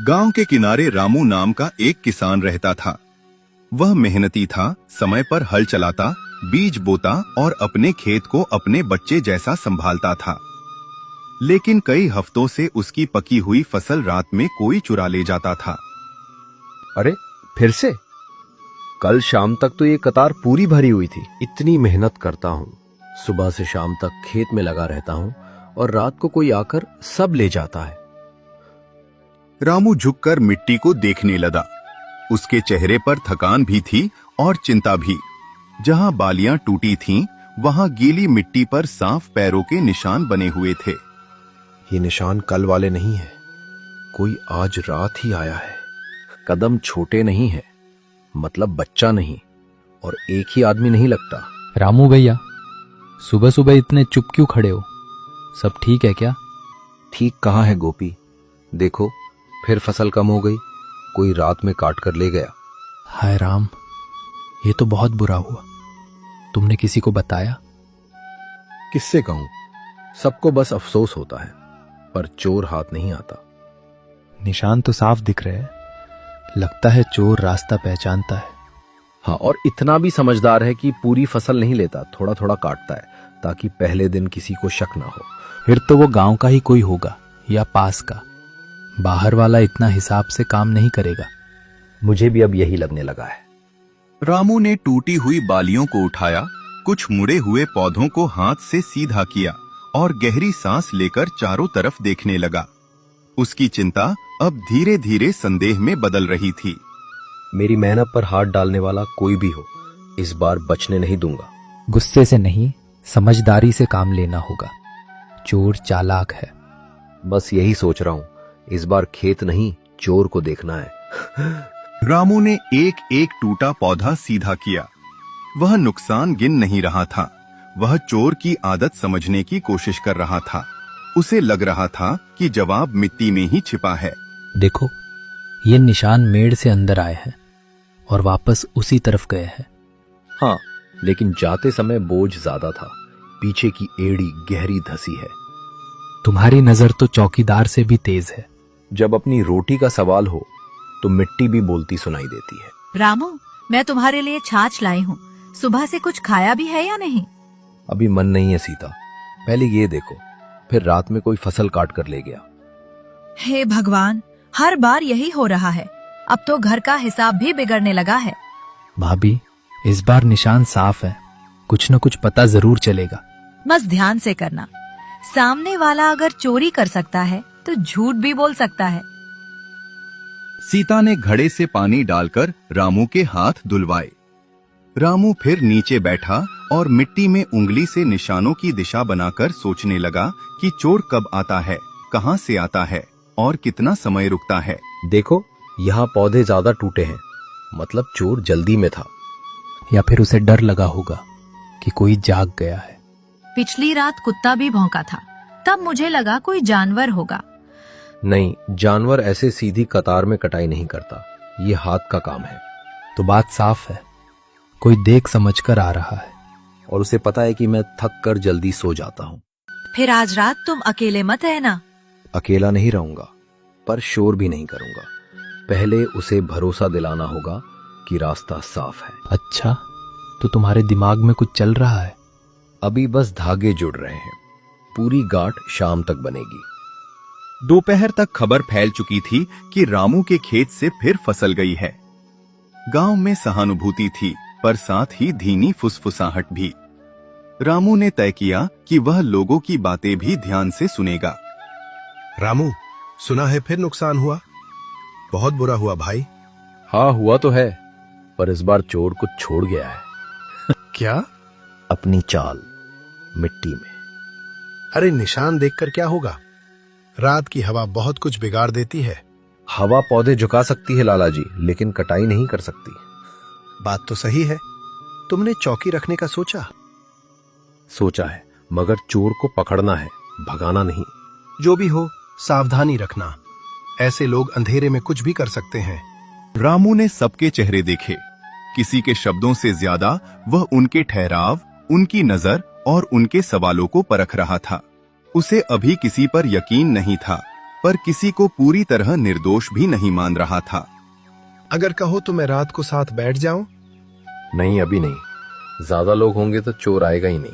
गांव के किनारे रामू नाम का एक किसान रहता था। वह मेहनती था, समय पर हल चलाता, बीज बोता और अपने खेत को अपने बच्चे जैसा संभालता था। लेकिन कई हफ्तों से उसकी पकी हुई फसल रात में कोई चुरा ले जाता था। अरे फिर से? कल शाम तक तो ये कतार पूरी भरी हुई थी। इतनी मेहनत करता हूँ, सुबह से शाम तक खेत में लगा रहता हूँ और रात को कोई आकर सब ले जाता है। रामू झुककर मिट्टी को देखने लगा। उसके चेहरे पर थकान भी थी और चिंता भी। जहां बालियां टूटी थीं, वहां गीली मिट्टी पर साफ पैरों के निशान बने हुए थे। ये निशान कल वाले नहीं है, कोई आज रात ही आया है। कदम छोटे नहीं है, मतलब बच्चा नहीं, और एक ही आदमी नहीं लगता। रामू भैया, सुबह सुबह इतने चुप क्यों खड़े हो? सब ठीक है क्या? ठीक कहाँ है गोपी? देखो, फिर फसल कम हो गई, कोई रात में काट कर ले गया। हाय राम, ये तो बहुत बुरा हुआ। तुमने किसी को बताया? किससे कहूं? सबको बस अफसोस होता है, पर चोर हाथ नहीं आता। निशान तो साफ दिख रहे हैं, लगता है चोर रास्ता पहचानता है। हाँ, और इतना भी समझदार है कि पूरी फसल नहीं लेता, थोड़ा थोड़ा काटता है ताकि पहले दिन किसी को शक ना हो। फिर तो वो गांव का ही कोई होगा या पास का। बाहर वाला इतना हिसाब से काम नहीं करेगा। मुझे भी अब यही लगने लगा है। रामू ने टूटी हुई बालियों को उठाया, कुछ मुड़े हुए पौधों को हाथ से सीधा किया और गहरी सांस लेकर चारों तरफ देखने लगा। उसकी चिंता अब धीरे धीरे संदेह में बदल रही थी। मेरी मेहनत पर हाथ डालने वाला कोई भी हो, इस बार बचने नहीं दूंगा। गुस्से से नहीं, समझदारी से काम लेना होगा। चोर चालाक है। बस यही सोच रहा हूं, इस बार खेत नहीं, चोर को देखना है। रामू ने एक एक टूटा पौधा सीधा किया। वह नुकसान गिन नहीं रहा था, वह चोर की आदत समझने की कोशिश कर रहा था। उसे लग रहा था कि जवाब मिट्टी में ही छिपा है। देखो, ये निशान मेड़ से अंदर आए हैं और वापस उसी तरफ गए हैं। हाँ, लेकिन जाते समय बोझ ज्यादा था, पीछे की एड़ी गहरी धसी है। तुम्हारी नजर तो चौकीदार से भी तेज है। जब अपनी रोटी का सवाल हो तो मिट्टी भी बोलती सुनाई देती है। रामू, मैं तुम्हारे लिए छाछ लाई हूँ। सुबह से कुछ खाया भी है या नहीं? अभी मन नहीं है सीता, पहले ये देखो, फिर रात में कोई फसल काट कर ले गया। हे भगवान, हर बार यही हो रहा है। अब तो घर का हिसाब भी बिगड़ने लगा है। भाभी, इस बार निशान साफ है, कुछ न कुछ पता जरूर चलेगा। बस ध्यान से करना। सामने वाला अगर चोरी कर सकता है तो झूठ भी बोल सकता है। सीता ने घड़े से पानी डालकर रामू के हाथ धुलवाए। रामू फिर नीचे बैठा और मिट्टी में उंगली से निशानों की दिशा बनाकर सोचने लगा कि चोर कब आता है, कहां से आता है और कितना समय रुकता है। देखो, यहाँ पौधे ज्यादा टूटे हैं, मतलब चोर जल्दी में था। या फिर उसे डर लगा होगा कि कोई जाग गया है। पिछली रात कुत्ता भी भौंका था, तब मुझे लगा कोई जानवर होगा। नहीं, जानवर ऐसे सीधी कतार में कटाई नहीं करता, ये हाथ का काम है। तो बात साफ है, कोई देख समझ कर आ रहा है। और उसे पता है कि मैं थक कर जल्दी सो जाता हूँ। फिर आज रात तुम अकेले मत रहना। अकेला नहीं रहूंगा, पर शोर भी नहीं करूंगा। पहले उसे भरोसा दिलाना होगा कि रास्ता साफ है। अच्छा, तो तुम्हारे दिमाग में कुछ चल रहा है? अभी बस धागे जुड़ रहे हैं, पूरी गांठ शाम तक बनेगी। दोपहर तक खबर फैल चुकी थी कि रामू के खेत से फिर फसल गई है। गांव में सहानुभूति थी, पर साथ ही धीमी फुसफुसाहट भी। रामू ने तय किया कि वह लोगों की बातें भी ध्यान से सुनेगा। रामू, सुना है फिर नुकसान हुआ? बहुत बुरा हुआ भाई। हाँ, हुआ तो है, पर इस बार चोर कुछ छोड़ गया है। क्या? अपनी चाल मिट्टी में। अरे, निशान देखकर क्या होगा? रात की हवा बहुत कुछ बिगाड़ देती है। हवा पौधे झुका सकती है लाला जी, लेकिन कटाई नहीं कर सकती। बात तो सही है। तुमने चौकी रखने का सोचा? सोचा है, मगर चोर को पकड़ना है, भगाना नहीं। जो भी हो, सावधानी रखना। ऐसे लोग अंधेरे में कुछ भी कर सकते हैं। रामू ने सबके चेहरे देखे। किसी के शब्दों से ज्यादा वह उनके ठहराव, उनकी नजर और उनके सवालों को परख रहा था। उसे अभी किसी पर यकीन नहीं था, पर किसी को पूरी तरह निर्दोष भी नहीं मान रहा था। अगर कहो तो मैं रात को साथ बैठ जाऊं? नहीं, अभी नहीं। ज्यादा लोग होंगे तो चोर आएगा ही नहीं।